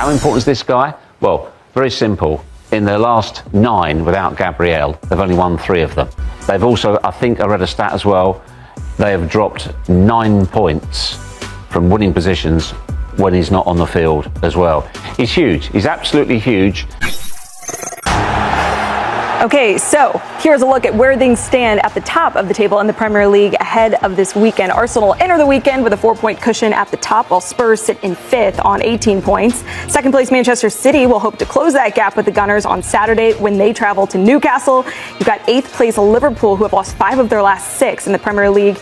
How important is this guy? Well, very simple. In their last 9 without Gabriel, they've only won 3 of them. They've also, I think I read a stat as well, they have dropped 9 points from winning positions when he's not on the field as well. He's huge. He's absolutely huge. Okay, so here's a look at where things stand at the top of the table in the Premier League ahead of this weekend. Arsenal enter the weekend with a 4-point cushion at the top, while Spurs sit in 5th on 18 points. Second place Manchester City will hope to close that gap with the Gunners on Saturday when they travel to Newcastle. You've got 8th place Liverpool, who have lost 5 of their last 6 in the Premier League,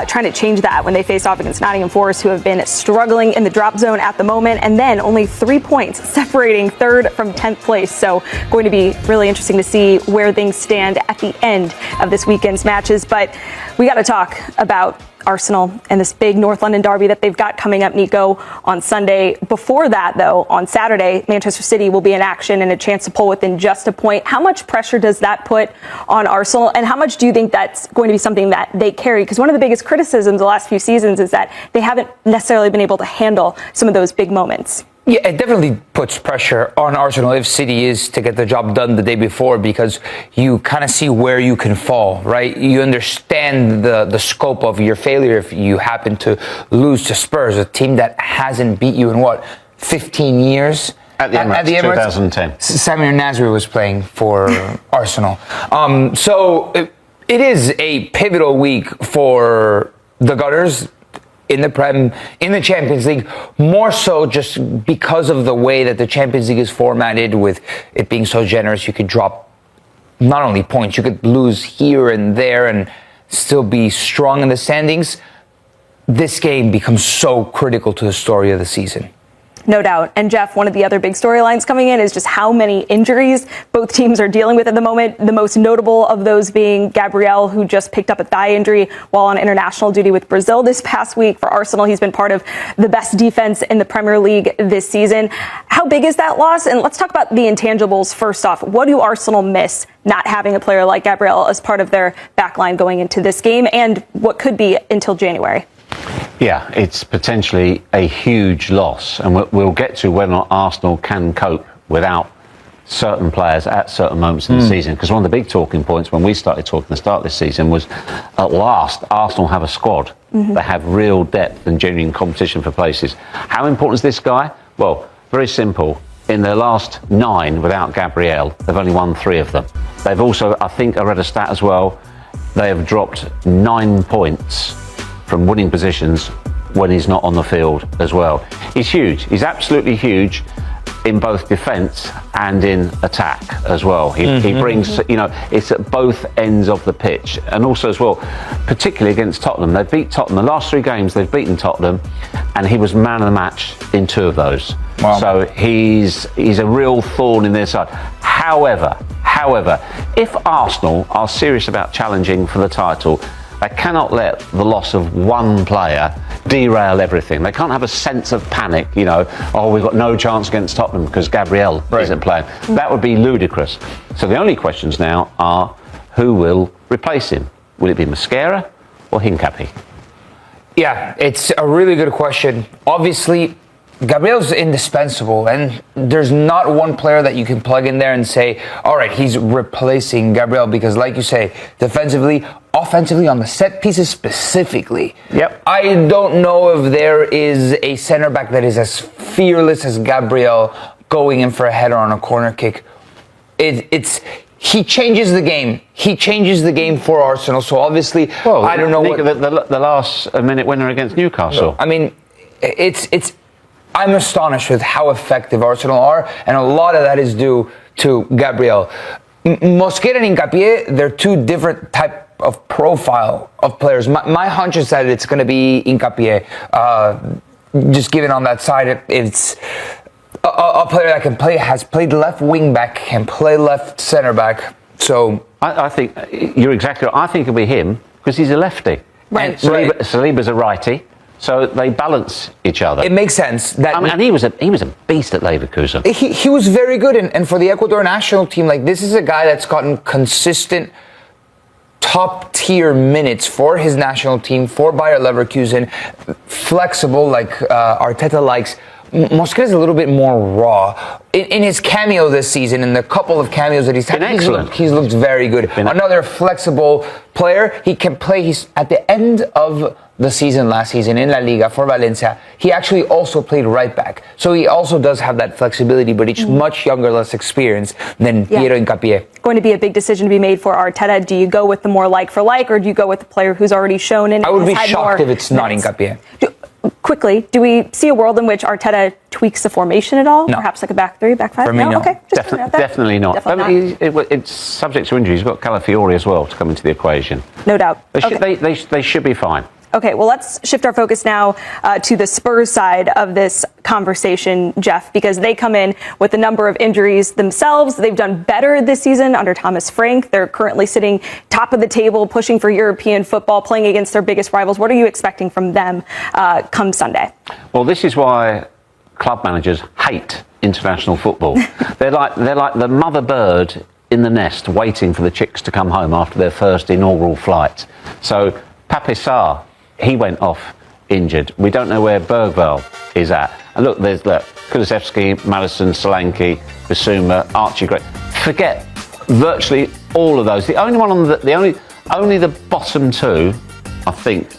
trying to change that when they face off against Nottingham Forest, who have been struggling in the drop zone at the moment. And then only 3 points separating 3rd from 10th place. So going to be really interesting to see where things stand at the end of this weekend's matches. But we got to talk about Arsenal and this big North London derby that they've got coming up, Nico, on Sunday. Before that, though, on Saturday, Manchester City will be in action and a chance to pull within just a point. How much pressure does that put on Arsenal, and how much do you think that's going to be something that they carry? Because one of the biggest criticisms the last few seasons is that they haven't necessarily been able to handle some of those big moments. Yeah, it definitely puts pressure on Arsenal if City is to get the job done the day before, because you kind of see where you can fall, right? You understand the scope of your failure if you happen to lose to Spurs, a team that hasn't beat you in, 15 years? At the Emirates, 2010. Samir Nasri was playing for Arsenal. So it is a pivotal week for the Gunners in the Prem, in the Champions League, more so just because of the way that the Champions League is formatted, with it being so generous. You could drop not only points, you could lose here and there and still be strong in the standings. This game becomes so critical to the story of the season. No doubt. And Jeff, one of the other big storylines coming in is just how many injuries both teams are dealing with at the moment. The most notable of those being Gabriel, who just picked up a thigh injury while on international duty with Brazil this past week. For Arsenal, he's been part of the best defense in the Premier League this season. How big is that loss? And let's talk about the intangibles first off. What do Arsenal miss not having a player like Gabriel as part of their backline going into this game, and what could be until January? Yeah, it's potentially a huge loss, and we'll get to whether or not Arsenal can cope without certain players at certain moments in the season. Because one of the big talking points when we started talking at the start of this season was, at last, Arsenal have a squad that have real depth and genuine competition for places. How important is this guy? Well, very simple. In their last 9 without Gabriel, they've only won 3 of them. They've also, I think I read a stat as well, they have dropped 9 points from winning positions when he's not on the field as well. He's huge. He's absolutely huge in both defence and in attack as well. He brings, it's at both ends of the pitch. And also as well, particularly against Tottenham. They beat Tottenham. The last 3 games they've beaten Tottenham, and he was man of the match in 2 of those. Wow. So he's a real thorn in their side. However, if Arsenal are serious about challenging for the title, they cannot let the loss of one player derail everything. They can't have a sense of panic, we've got no chance against Tottenham because Gabriel isn't playing. That would be ludicrous. So the only questions now are, who will replace him? Will it be Mascara or Hincapie? Yeah, it's a really good question. Obviously, Gabriel's indispensable, and there's not one player that you can plug in there and say, all right, he's replacing Gabriel, because like you say, defensively, offensively, on the set pieces specifically, I don't know if there is a center back that is as fearless as Gabriel going in for a header on a corner kick. He changes the game. He changes the game for Arsenal. So obviously, I don't know the last minute winner against Newcastle. I mean, I'm astonished with how effective Arsenal are, and a lot of that is due to Gabriel. Mosquera and Hincapie, they're 2 different type of profile of players. My hunch is that it's going to be Hincapie. Just given on that side, it's a player that can play, has played left wing back, can play left center back. So I think you're exactly right. I think it'll be him because he's a lefty. Right. And Saliba's a righty. So they balance each other. It makes sense. And he was a beast at Leverkusen. He was very good, and for the Ecuador national team, this is a guy that's gotten consistent top-tier minutes for his national team, for Bayer Leverkusen, flexible like Arteta likes, Mosquera is a little bit more raw. In his cameo this season, in the couple of cameos that he's had, he's looked very good. Another flexible player. He can play. He's at the end of the season last season in La Liga for Valencia. He actually also played right back. So he also does have that flexibility, but he's much younger, less experienced than Piero Hincapié. Going to be a big decision to be made for Arteta. Do you go with the more like for like, or do you go with the player who's already shown in? I would be shocked if it's not Hincapié. Quickly, do we see a world in which Arteta tweaks the formation at all? No. Perhaps like a back three, back five? For me, no. Okay. Definitely not. Definitely not. It's subject to injury. He's got Calafiori as well to come into the equation. No doubt. They should be fine. Okay, well, let's shift our focus now to the Spurs side of this conversation, Jeff, because they come in with a number of injuries themselves. They've done better this season under Thomas Frank. They're currently sitting top of the table, pushing for European football, playing against their biggest rivals. What are you expecting from them come Sunday? Well, this is why club managers hate international football. They're like the mother bird in the nest waiting for the chicks to come home after their first inaugural flight. So Pape Sarr, he went off injured. We don't know where Bergvall is at. And look, there's Kulusevski, Madison, Solanke, Bissouma, Archie Gray. Forget virtually all of those. The only one on only the bottom two, I think,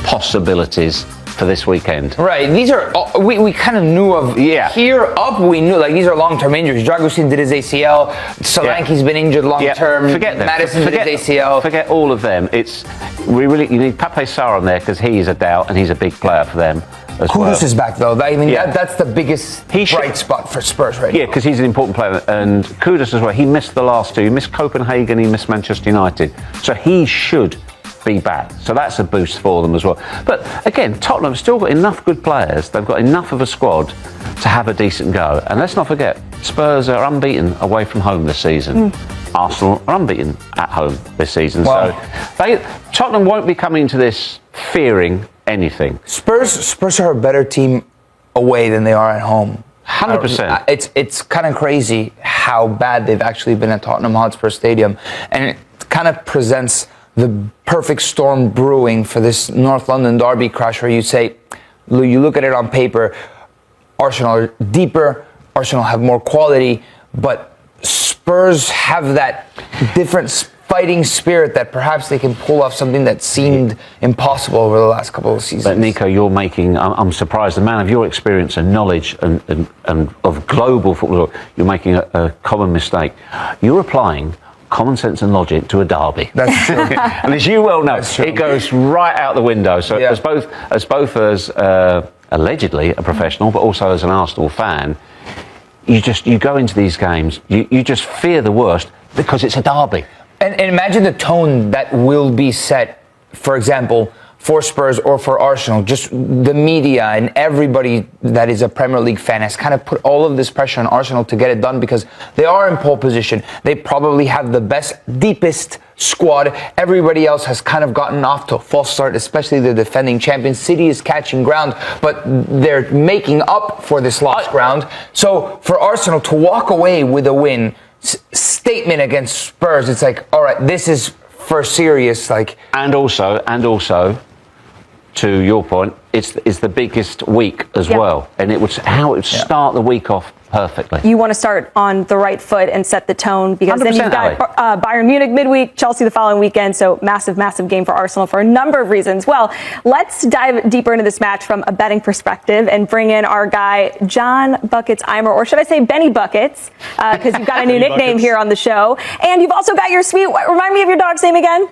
possibilities for this weekend. Right. These are we kind of knew of. Yeah. Here up, we knew like these are long-term injuries. Dragusin did his ACL. Solanke's been injured long-term. Yeah. Forget them. Madison did his ACL. Forget all of them. You need Pape Sarr on there because he is a doubt and he's a big player for them. Kudus is back though. I mean, that's the biggest bright spot for Spurs right now. Yeah, because he's an important player. And Kudus as well. He missed the last two. He missed Copenhagen. He missed Manchester United. So he should be back. So that's a boost for them as well. But again, Tottenham have still got enough good players. They've got enough of a squad to have a decent go. And let's not forget, Spurs are unbeaten away from home this season. Arsenal are unbeaten at home this season. Wow. So Tottenham won't be coming into this fearing anything. Spurs are a better team away than they are at home. 100%. It's kind of crazy how bad they've actually been at Tottenham Hotspur Stadium. And it kind of presents the perfect storm brewing for this North London derby crash where you say, you look at it on paper, Arsenal are deeper, Arsenal have more quality, but Spurs have that different fighting spirit that perhaps they can pull off something that seemed impossible over the last couple of seasons. But Nico, I'm surprised, a man of your experience and knowledge and of global football, you're making a common mistake. You're applying common sense and logic to a derby. That's true. And as you well know, it goes right out the window. So as both allegedly a professional, but also as an Arsenal fan, you go into these games, you just fear the worst because it's a derby. And imagine the tone that will be set, for example, for Spurs or for Arsenal. Just the media and everybody that is a Premier League fan has kind of put all of this pressure on Arsenal to get it done because they are in pole position. They probably have the best, deepest squad. Everybody else has kind of gotten off to a false start, especially the defending champions. City is catching ground, but they're making up for this lost ground. So for Arsenal to walk away with a win, statement against Spurs, it's like, all right, this is for serious. And also, to your point, it's the biggest week as well, and it would start the week off perfectly. You want to start on the right foot and set the tone because then you've got Bayern Munich midweek, Chelsea the following weekend, so massive game for Arsenal for a number of reasons. Well, let's dive deeper into this match from a betting perspective and bring in our guy, John Buckets Eimer, or should I say Benny Buckets, because you've got a new nickname here on the show. And you've also got your remind me of your dog's name again?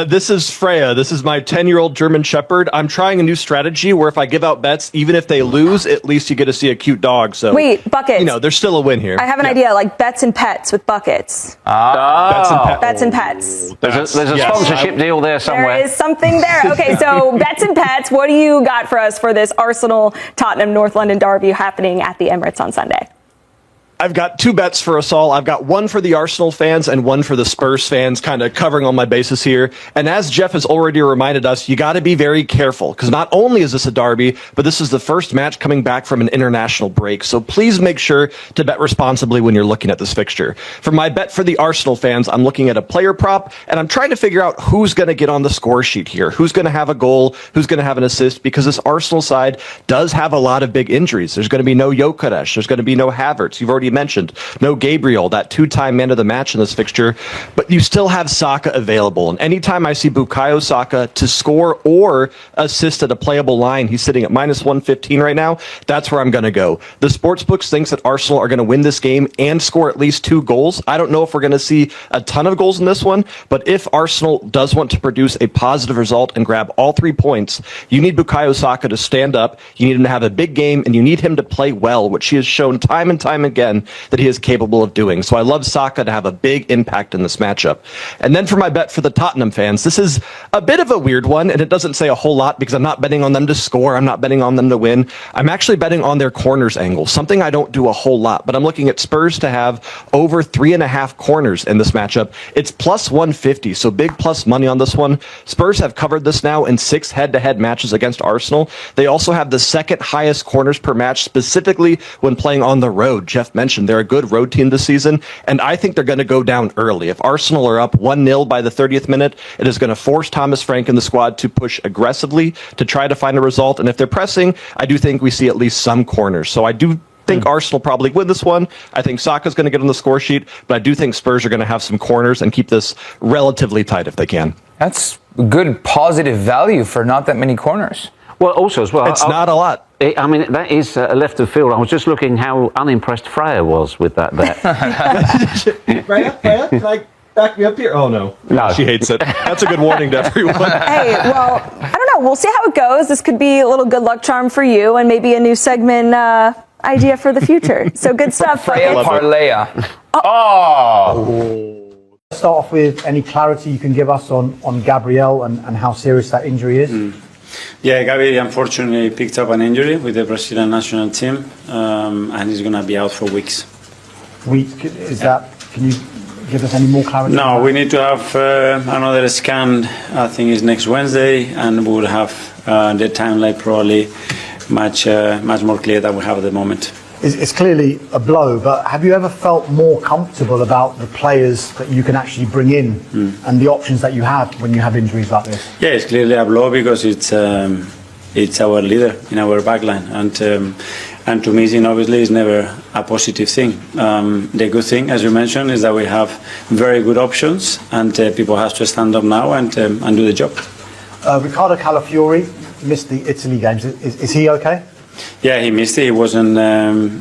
This is Freya. This is my 10-year-old German Shepherd. I'm trying a new strategy where if I give out bets, even if they lose, at least you get to see a cute dog. So wait, Buckets. There's still a win here. I have an idea, like bets and pets with Buckets. Bets and pets. There's a sponsorship deal there somewhere. There is something there. Okay, so bets and pets. What do you got for us for this Arsenal Tottenham North London derby happening at the Emirates on Sunday? I've got two bets for us all. I've got one for the Arsenal fans and one for the Spurs fans, kind of covering all my bases here. And as Jeff has already reminded us, you got to be very careful because not only is this a derby, but this is the first match coming back from an international break. So please make sure to bet responsibly when you're looking at this fixture. For my bet for the Arsenal fans, I'm looking at a player prop, and I'm trying to figure out who's going to get on the score sheet here. Who's going to have a goal? Who's going to have an assist? Because this Arsenal side does have a lot of big injuries. There's going to be no Gyökeres. There's going to be no Havertz. You've already mentioned no Gabriel, that two-time man of the match in this fixture, but you still have Saka available. And anytime I see Bukayo Saka to score or assist at a playable line, he's sitting at minus 115 right now. That's where I'm going to go. The sportsbooks thinks that Arsenal are going to win this game and score at least 2 goals. I don't know if we're going to see a ton of goals in this one, but if Arsenal does want to produce a positive result and grab all 3 points, you need Bukayo Saka to stand up, you need him to have a big game, and you need him to play well, which he has shown time and time again that he is capable of doing. So I love Saka to have a big impact in this matchup. And then for my bet for the Tottenham fans, this is a bit of a weird one, and it doesn't say a whole lot because I'm not betting on them to score. I'm not betting on them to win. I'm actually betting on their corners angle, something I don't do a whole lot, but I'm looking at Spurs to have over 3.5 corners in this matchup. It's plus 150, so big plus money on this one. Spurs have covered this now in 6 head-to-head matches against Arsenal. They also have the second highest corners per match, specifically when playing on the road. Jeff mentioned they're a good road team this season, and I think they're going to go down early. If Arsenal are up 1-0 by the 30th minute, it is going to force Thomas Frank and the squad to push aggressively to try to find a result. And if they're pressing, I do think we see at least some corners. So I do think Arsenal probably win this one. I think Saka's going to get on the score sheet, but I do think Spurs are going to have some corners and keep this relatively tight if they can. That's good positive value for not that many corners. Well, also as well, It's not a lot. I mean, that is left of field. I was just looking how unimpressed Freya was with that bet. Raya, can I back me up here? Oh, no. No. She hates it. That's a good warning to everyone. Hey, well, I don't know. We'll see how it goes. This could be a little good luck charm for you and maybe a new segment idea for the future. So good stuff. Freya Parleya. Oh! Start off with any clarity you can give us on Gabriel and how serious that injury is? Yeah, Gabi unfortunately picked up an injury with the Brazilian national team, and he's going to be out for weeks. Is that? Can you give us any more clarity? No, we need to have another scan. I think it's next Wednesday, and we will have the timeline probably much more clear than we have at the moment. It's clearly a blow, but have you ever felt more comfortable about the players that you can actually bring in and the options that you have when you have injuries like this? Yeah, it's clearly a blow because it's our leader in our backline, and to me, obviously, it's never a positive thing. The good thing, as you mentioned, is that we have very good options, and people have to stand up now and do the job. Riccardo Calafiori missed the Italy games. Is he okay? Yeah, he missed it. He wasn't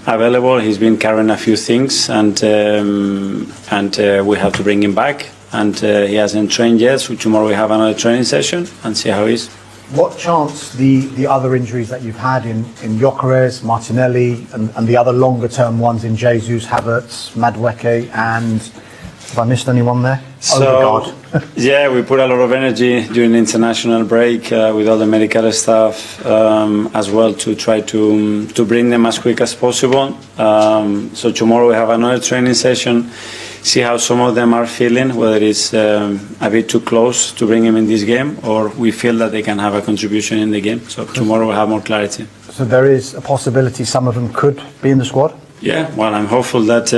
available. He's been carrying a few things, and we have to bring him back. And he hasn't trained yet, so tomorrow we have another training session and see how he is. What chance the other injuries that you've had in Gyökeres, Martinelli, and the other longer-term ones in Jesus, Havertz, Madueke, and have I missed anyone there? So, yeah, we put a lot of energy during the international break with all the medical staff as well to try to bring them as quick as possible. So tomorrow we have another training session, see how some of them are feeling, whether it's a bit too close to bring them in this game or we feel that they can have a contribution in the game. So tomorrow we'll have more clarity. So there is a possibility some of them could be in the squad? Yeah, well, I'm hopeful that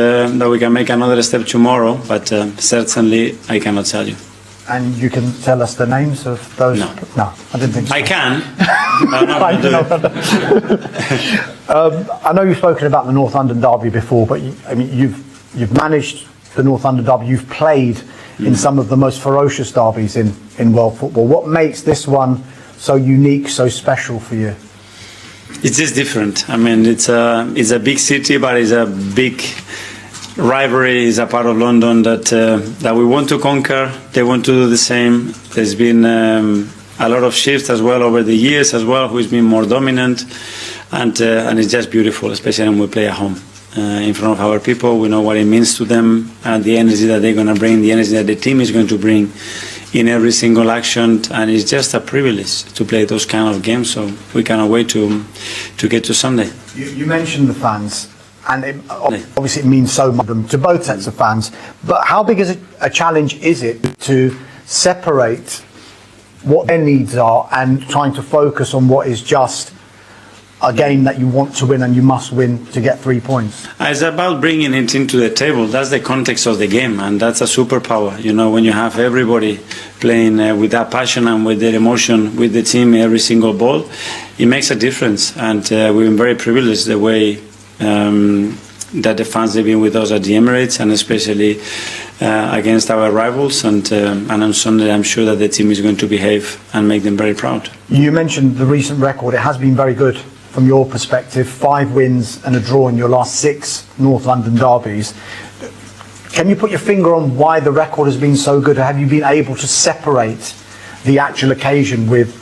we can make another step tomorrow, but certainly I cannot tell you. And you can tell us the names of those? No, I didn't think so. I can. I'm not going to do it. I know you've spoken about the North London derby before, but you've managed the North London derby. You've played in some of the most ferocious derbies in world football. What makes this one so unique, so special for you? It's just different. I mean, it's a big city, but it's a big rivalry. It's a part of London that we want to conquer. They want to do the same. There's been a lot of shifts as well over the years as well. Who's been more dominant, and it's just beautiful, especially when we play at home in front of our people. We know what it means to them, and the energy that they're going to bring, the energy that the team is going to bring in every single action, and it's just a privilege to play those kind of games. So we cannot wait to get to Sunday. You mentioned the fans. and obviously it means so much to both sets of fans. But how big is a challenge is it to separate what their needs are and trying to focus on what is just a game that you want to win and you must win to get 3 points? It's about bringing it into the table. That's the context of the game, and that's a superpower. You know, when you have everybody playing with that passion and with their emotion with the team every single ball, it makes a difference. And we've been very privileged the way that the fans have been with us at the Emirates, and especially against our rivals. And on Sunday, I'm sure that the team is going to behave and make them very proud. You mentioned the recent record. It has been very good from your perspective. 5 wins and a draw in your last 6 North London derbies. Can you put your finger on why the record has been so good? Have you been able to separate the actual occasion with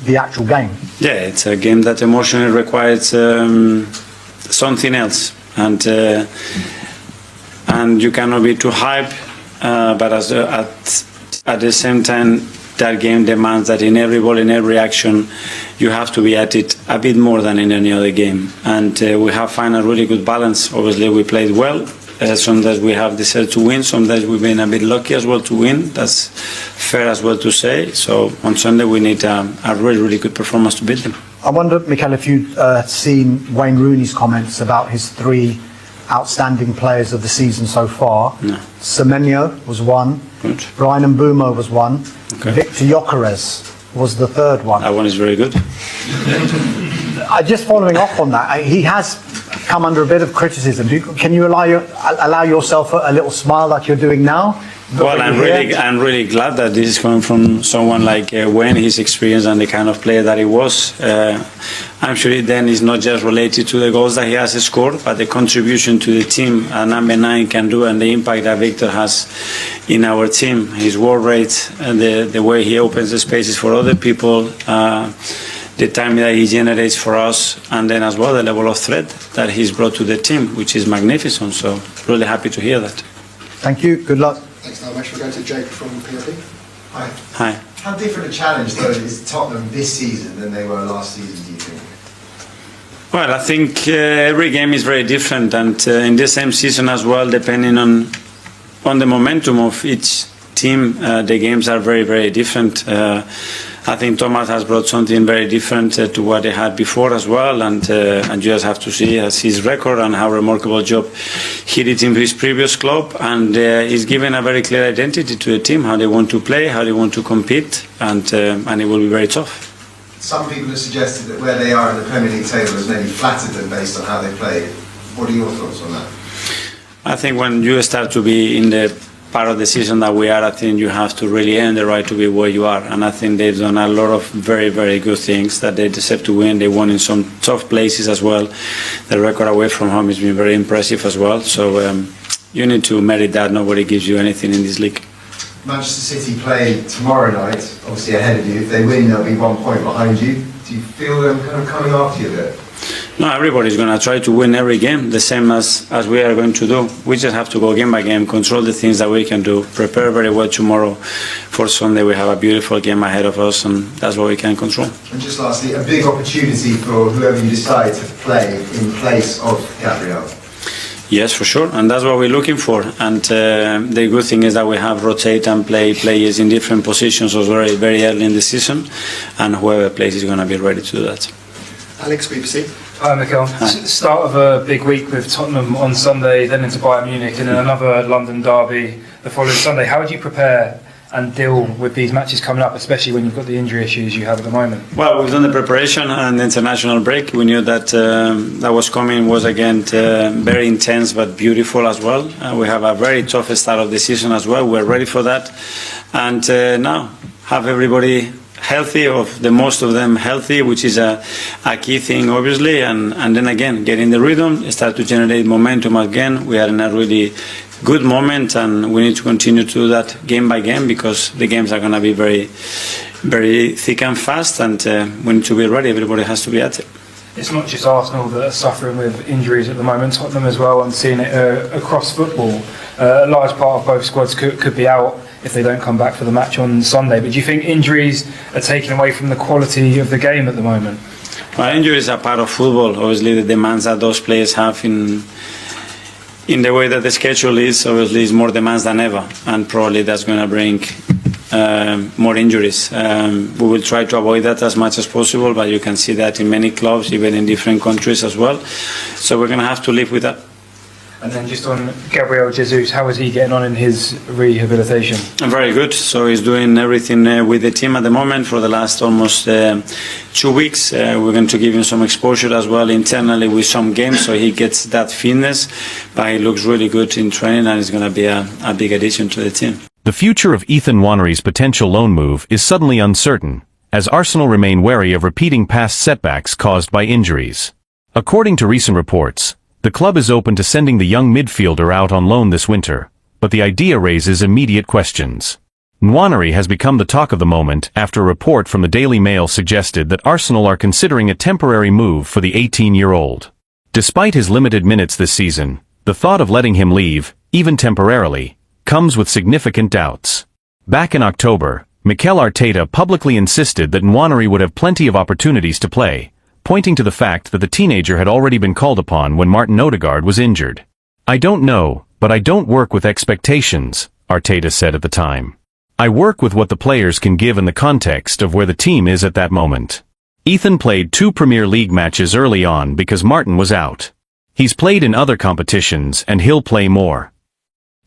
the actual game? Yeah, it's a game that emotionally requires something else, and you cannot be too hype, but at the same time, that game demands that in every ball, in every action, you have to be at it a bit more than in any other game. And we have found a really good balance. Obviously, we played well. Sometimes we have deserved to win. Sometimes we've been a bit lucky as well to win. That's fair as well to say. So on Sunday, we need a really, really good performance to beat them. I wonder, Mikel, if you've seen Wayne Rooney's comments about his 3 outstanding players of the season so far. No. Semenyo was one. Good. Brian Mbeumo was one. Okay. Victor Gyökeres was the third one. That one is very good. Just following off on that, he has come under a bit of criticism. Can you allow yourself a little smile like you're doing now? Well, I'm really glad that this is coming from someone like Wayne, his experience and the kind of player that he was. I'm sure it then is not just related to the goals that he has scored, but the contribution to the team number 9 can do, and the impact that Victor has in our team, his work rate, and the way he opens the spaces for other people, the time that he generates for us, and then as well the level of threat that he's brought to the team, which is magnificent. So really happy to hear that. Thank you. Good luck. Thanks very much. We'll go to Jake from PLP. Hi. Hi. How different a challenge, though, is Tottenham this season than they were last season, do you think? Well, I think every game is very different, and in the same season as well, depending on the momentum of each team, the games are very, very different. I think Thomas has brought something very different to what he had before as well, and you just have to see his record and how remarkable job he did in his previous club, and he's given a very clear identity to the team, how they want to play, how they want to compete, and it will be very tough. Some people have suggested that where they are in the Premier League table has maybe flattered them based on how they played. What are your thoughts on that? I think when you start to be in the part of the season that we are, I think you have to really earn the right to be where you are, and I think they've done a lot of very, very good things that they deserve to win. They won in some tough places as well. The record away from home has been very impressive as well, so you need to merit that. Nobody gives you anything in this league. Manchester City play tomorrow night, obviously ahead of you. If they win, they'll be 1 point behind you. Do you feel them kind of coming after you a bit? No, everybody's going to try to win every game, the same as we are going to do. We just have to go game by game, control the things that we can do, prepare very well tomorrow. For Sunday, we have a beautiful game ahead of us, and that's what we can control. And just lastly, a big opportunity for whoever you decide to play in place of Gabriel. Yes, for sure, and that's what we're looking for. And the good thing is that we have rotate and play players in different positions very, very early in the season, and whoever plays is going to be ready to do that. Alex, BBC. Hi, Mikel. Start of a big week with Tottenham on Sunday, then into Bayern Munich, and then another London derby the following Sunday. How would you prepare and deal with these matches coming up, especially when you've got the injury issues you have at the moment? Well, we've done the preparation and the international break. We knew that that was coming, was again very intense but beautiful as well. We have a very tough start of the season as well. We're ready for that. And now have everybody healthy, of the most of them healthy, which is a key thing obviously, and then again get in the rhythm, start to generate momentum again. We are in a really good moment, and we need to continue to do that game by game, because the games are going to be very, very thick and fast, and we need to be ready. Everybody has to be at it. It's not just Arsenal that are suffering with injuries at the moment, Tottenham as well. I'm seeing it across football. A large part of both squads could be out if they don't come back for the match on Sunday. But do you think injuries are taking away from the quality of the game at the moment? Well, injuries are part of football. Obviously, the demands that those players have in the way that the schedule is, obviously, is more demands than ever, and probably that's going to bring more injuries. We will try to avoid that as much as possible, but you can see that in many clubs, even in different countries as well. So we're going to have to live with that. And then just on Gabriel Jesus, how is he getting on in his rehabilitation? Very good. So he's doing everything with the team at the moment for the last almost 2 weeks. We're going to give him some exposure as well internally with some games, so he gets that fitness. But he looks really good in training, and he's going to be a big addition to the team. The future of Ethan Nwanery's potential loan move is suddenly uncertain, as Arsenal remain wary of repeating past setbacks caused by injuries. According to recent reports, the club is open to sending the young midfielder out on loan this winter, but the idea raises immediate questions. Nwanery has become the talk of the moment after a report from the Daily Mail suggested that Arsenal are considering a temporary move for the 18-year-old. Despite his limited minutes this season, the thought of letting him leave, even temporarily, comes with significant doubts. Back in October, Mikel Arteta publicly insisted that Nwanery would have plenty of opportunities to play, pointing to the fact that the teenager had already been called upon when Martin Odergard was injured. "I don't know, but I don't work with expectations," Arteta said at the time. "I work with what the players can give in the context of where the team is at that moment." Ethan played 2 Premier League matches early on because Martin was out. He's played in other competitions and he'll play more.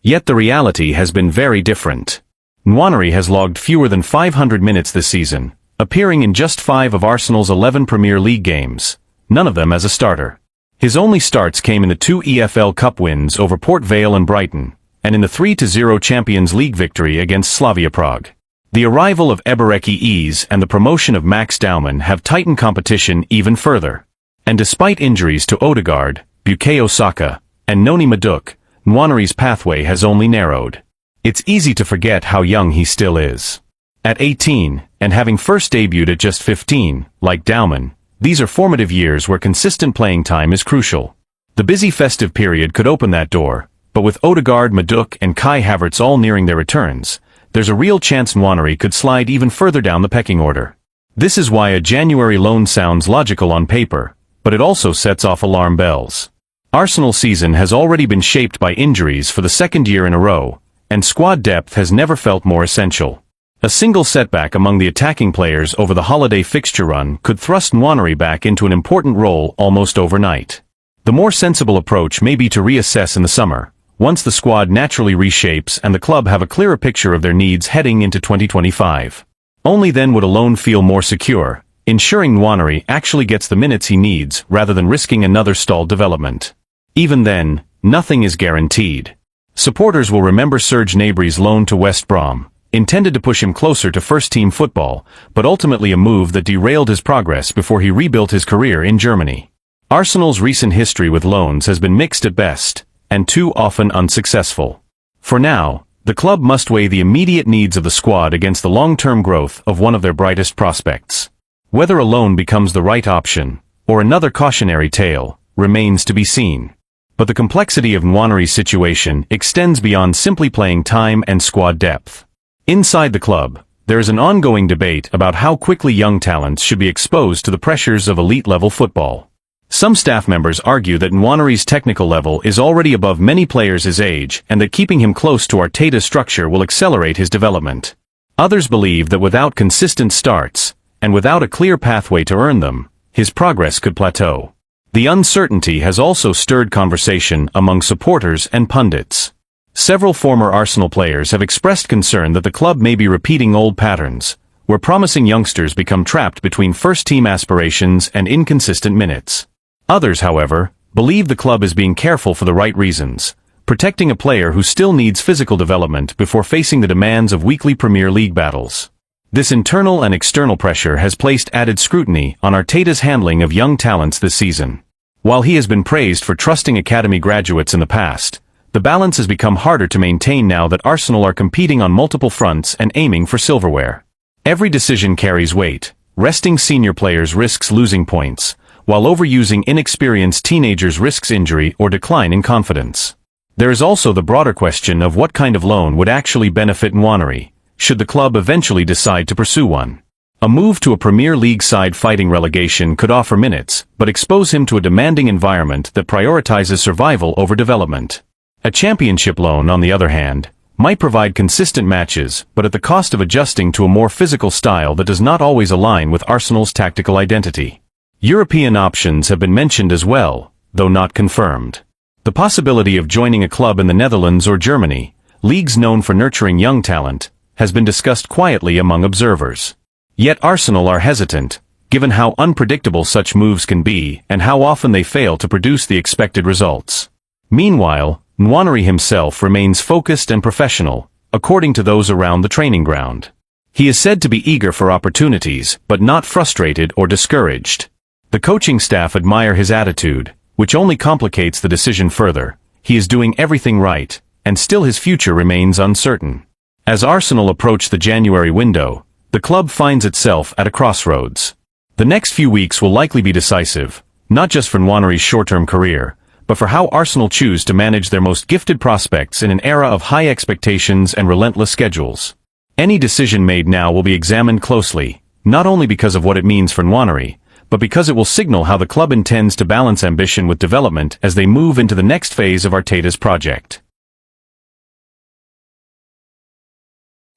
Yet the reality has been very different. Nwanery has logged fewer than 500 minutes this season, appearing in just 5 of Arsenal's 11 Premier League games, none of them as a starter. His only starts came in the 2 EFL Cup wins over Port Vale and Brighton, and in the 3-0 Champions League victory against Slavia Prague. The arrival of Ebereki Eze and the promotion of Max Daumann have tightened competition even further. And despite injuries to Odegaard, Bukayo Saka, and Noni Madueke, Nwanery's pathway has only narrowed. It's easy to forget how young he still is. At 18, and having first debuted at just 15, like Daumann, these are formative years where consistent playing time is crucial. The busy festive period could open that door, but with Odegaard, Madueke, and Kai Havertz all nearing their returns, there's a real chance Nwanery could slide even further down the pecking order. This is why a January loan sounds logical on paper, but it also sets off alarm bells. Arsenal's season has already been shaped by injuries for the 2nd year in a row, and squad depth has never felt more essential. A single setback among the attacking players over the holiday fixture run could thrust Nwanery back into an important role almost overnight. The more sensible approach may be to reassess in the summer, once the squad naturally reshapes and the club have a clearer picture of their needs heading into 2025. Only then would a loan feel more secure, ensuring Nwanery actually gets the minutes he needs rather than risking another stalled development. Even then, nothing is guaranteed. Supporters will remember Serge Gnabry's loan to West Brom, intended to push him closer to first-team football, but ultimately a move that derailed his progress before he rebuilt his career in Germany. Arsenal's recent history with loans has been mixed at best, and too often unsuccessful. For now, the club must weigh the immediate needs of the squad against the long-term growth of one of their brightest prospects. Whether a loan becomes the right option, or another cautionary tale, remains to be seen. But the complexity of Nwanery's situation extends beyond simply playing time and squad depth. Inside the club, there is an ongoing debate about how quickly young talents should be exposed to the pressures of elite-level football. Some staff members argue that Nwanery's technical level is already above many players his age and that keeping him close to Arteta's structure will accelerate his development. Others believe that without consistent starts, and without a clear pathway to earn them, his progress could plateau. The uncertainty has also stirred conversation among supporters and pundits. Several former Arsenal players have expressed concern that the club may be repeating old patterns, where promising youngsters become trapped between first-team aspirations and inconsistent minutes. Others, however, believe the club is being careful for the right reasons, protecting a player who still needs physical development before facing the demands of weekly Premier League battles. This internal and external pressure has placed added scrutiny on Arteta's handling of young talents this season. While he has been praised for trusting academy graduates in the past, the balance has become harder to maintain now that Arsenal are competing on multiple fronts and aiming for silverware. Every decision carries weight. Resting senior players risks losing points, while overusing inexperienced teenagers risks injury or decline in confidence. There is also the broader question of what kind of loan would actually benefit Nwanery, should the club eventually decide to pursue one. A move to a Premier League side fighting relegation could offer minutes, but expose him to a demanding environment that prioritizes survival over development. A Championship loan, on the other hand, might provide consistent matches, but at the cost of adjusting to a more physical style that does not always align with Arsenal's tactical identity. European options have been mentioned as well, though not confirmed. The possibility of joining a club in the Netherlands or Germany, leagues known for nurturing young talent, has been discussed quietly among observers. Yet Arsenal are hesitant, given how unpredictable such moves can be and how often they fail to produce the expected results. Meanwhile, Nwaneri himself remains focused and professional, according to those around the training ground. He is said to be eager for opportunities, but not frustrated or discouraged. The coaching staff admire his attitude, which only complicates the decision further. He is doing everything right, and still his future remains uncertain. As Arsenal approach the January window, the club finds itself at a crossroads. The next few weeks will likely be decisive, not just for Nwaneri's short-term career, but for how Arsenal choose to manage their most gifted prospects in an era of high expectations and relentless schedules. Any decision made now will be examined closely, not only because of what it means for Nwaneri, but because it will signal how the club intends to balance ambition with development as they move into the next phase of Arteta's project.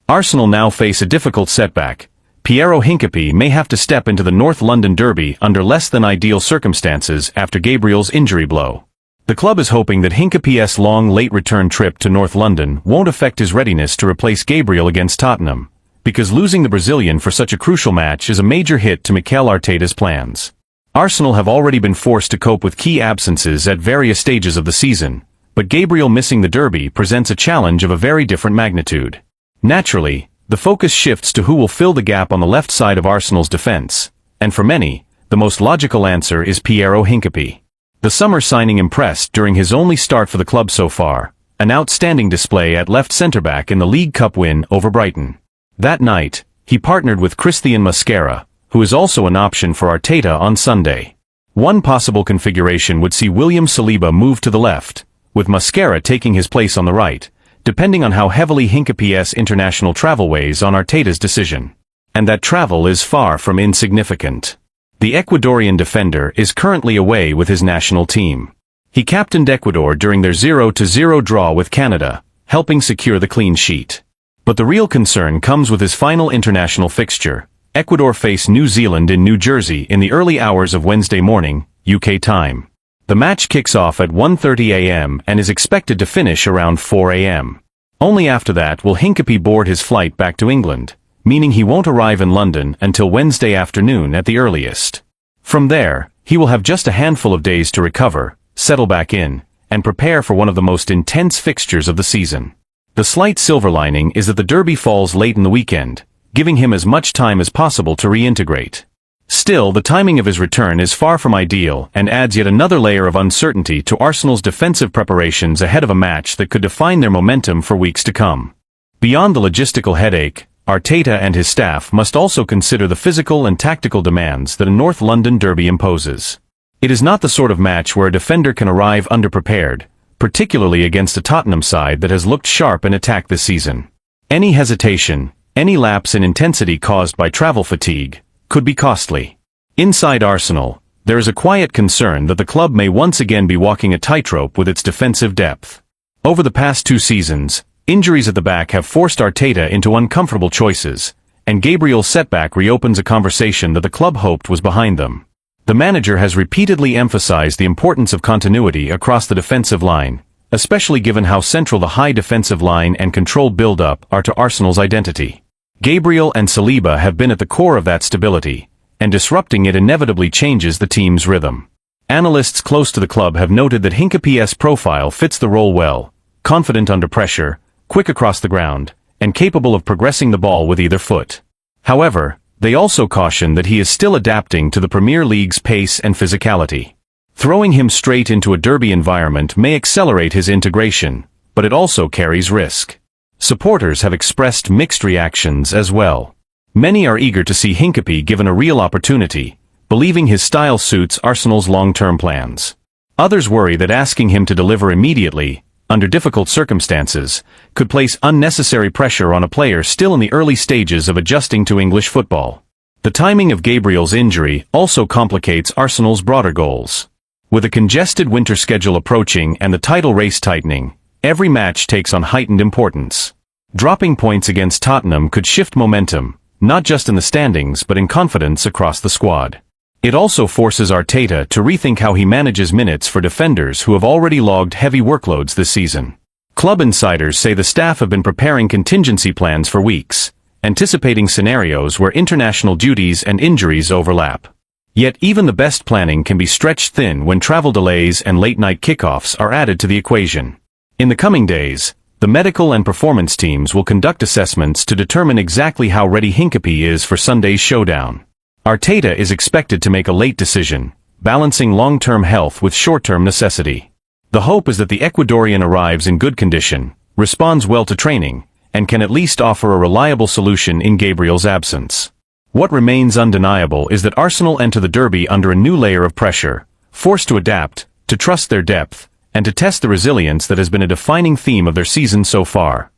Arsenal now face a difficult setback. Piero Hincapié may have to step into the North London derby under less than ideal circumstances after Gabriel's injury blow. The club is hoping that Hincapié's long late return trip to North London won't affect his readiness to replace Gabriel against Tottenham, because losing the Brazilian for such a crucial match is a major hit to Mikel Arteta's plans. Arsenal have already been forced to cope with key absences at various stages of the season, but Gabriel missing the derby presents a challenge of a very different magnitude. Naturally, the focus shifts to who will fill the gap on the left side of Arsenal's defense, and for many, the most logical answer is Piero Hincapié. The summer signing impressed during his only start for the club so far, an outstanding display at left centre-back in the League Cup win over Brighton. That night, he partnered with Christian Mosquera, who is also an option for Arteta on Sunday. One possible configuration would see William Saliba move to the left, with Mosquera taking his place on the right, depending on how heavily Hincapié's international travel weighs on Arteta's decision. And that travel is far from insignificant. The Ecuadorian defender is currently away with his national team. He captained Ecuador during their 0-0 draw with Canada, helping secure the clean sheet. But the real concern comes with his final international fixture. Ecuador face New Zealand in New Jersey in the early hours of Wednesday morning, UK time. The match kicks off at 1:30 a.m. and is expected to finish around 4 a.m. Only after that will Hincapié board his flight back to England, meaning he won't arrive in London until Wednesday afternoon at the earliest. From there, he will have just a handful of days to recover, settle back in, and prepare for one of the most intense fixtures of the season. The slight silver lining is that the derby falls late in the weekend, giving him as much time as possible to reintegrate. Still, the timing of his return is far from ideal and adds yet another layer of uncertainty to Arsenal's defensive preparations ahead of a match that could define their momentum for weeks to come. Beyond the logistical headache, Arteta and his staff must also consider the physical and tactical demands that a North London derby imposes. It is not the sort of match where a defender can arrive underprepared, particularly against a Tottenham side that has looked sharp in attack this season. Any hesitation, any lapse in intensity caused by travel fatigue, could be costly. Inside Arsenal, there is a quiet concern that the club may once again be walking a tightrope with its defensive depth. Over the past 2 seasons, injuries at the back have forced Arteta into uncomfortable choices, and Gabriel's setback reopens a conversation that the club hoped was behind them. The manager has repeatedly emphasized the importance of continuity across the defensive line, especially given how central the high defensive line and controlled build-up are to Arsenal's identity. Gabriel and Saliba have been at the core of that stability, and disrupting it inevitably changes the team's rhythm. Analysts close to the club have noted that Hincapié's profile fits the role well, confident under pressure, quick across the ground, and capable of progressing the ball with either foot. However, they also caution that he is still adapting to the Premier League's pace and physicality. Throwing him straight into a derby environment may accelerate his integration, but it also carries risk. Supporters have expressed mixed reactions as well. Many are eager to see Hincapié given a real opportunity, believing his style suits Arsenal's long-term plans. Others worry that asking him to deliver immediately, under difficult circumstances, could place unnecessary pressure on a player still in the early stages of adjusting to English football. The timing of Gabriel's injury also complicates Arsenal's broader goals. With a congested winter schedule approaching and the title race tightening, every match takes on heightened importance. Dropping points against Tottenham could shift momentum, not just in the standings but in confidence across the squad. It also forces Arteta to rethink how he manages minutes for defenders who have already logged heavy workloads this season. Club insiders say the staff have been preparing contingency plans for weeks, anticipating scenarios where international duties and injuries overlap. Yet even the best planning can be stretched thin when travel delays and late-night kickoffs are added to the equation. In the coming days, the medical and performance teams will conduct assessments to determine exactly how ready Hincapie is for Sunday's showdown. Arteta is expected to make a late decision, balancing long-term health with short-term necessity. The hope is that the Ecuadorian arrives in good condition, responds well to training, and can at least offer a reliable solution in Gabriel's absence. What remains undeniable is that Arsenal enter the derby under a new layer of pressure, forced to adapt, to trust their depth, and to test the resilience that has been a defining theme of their season so far.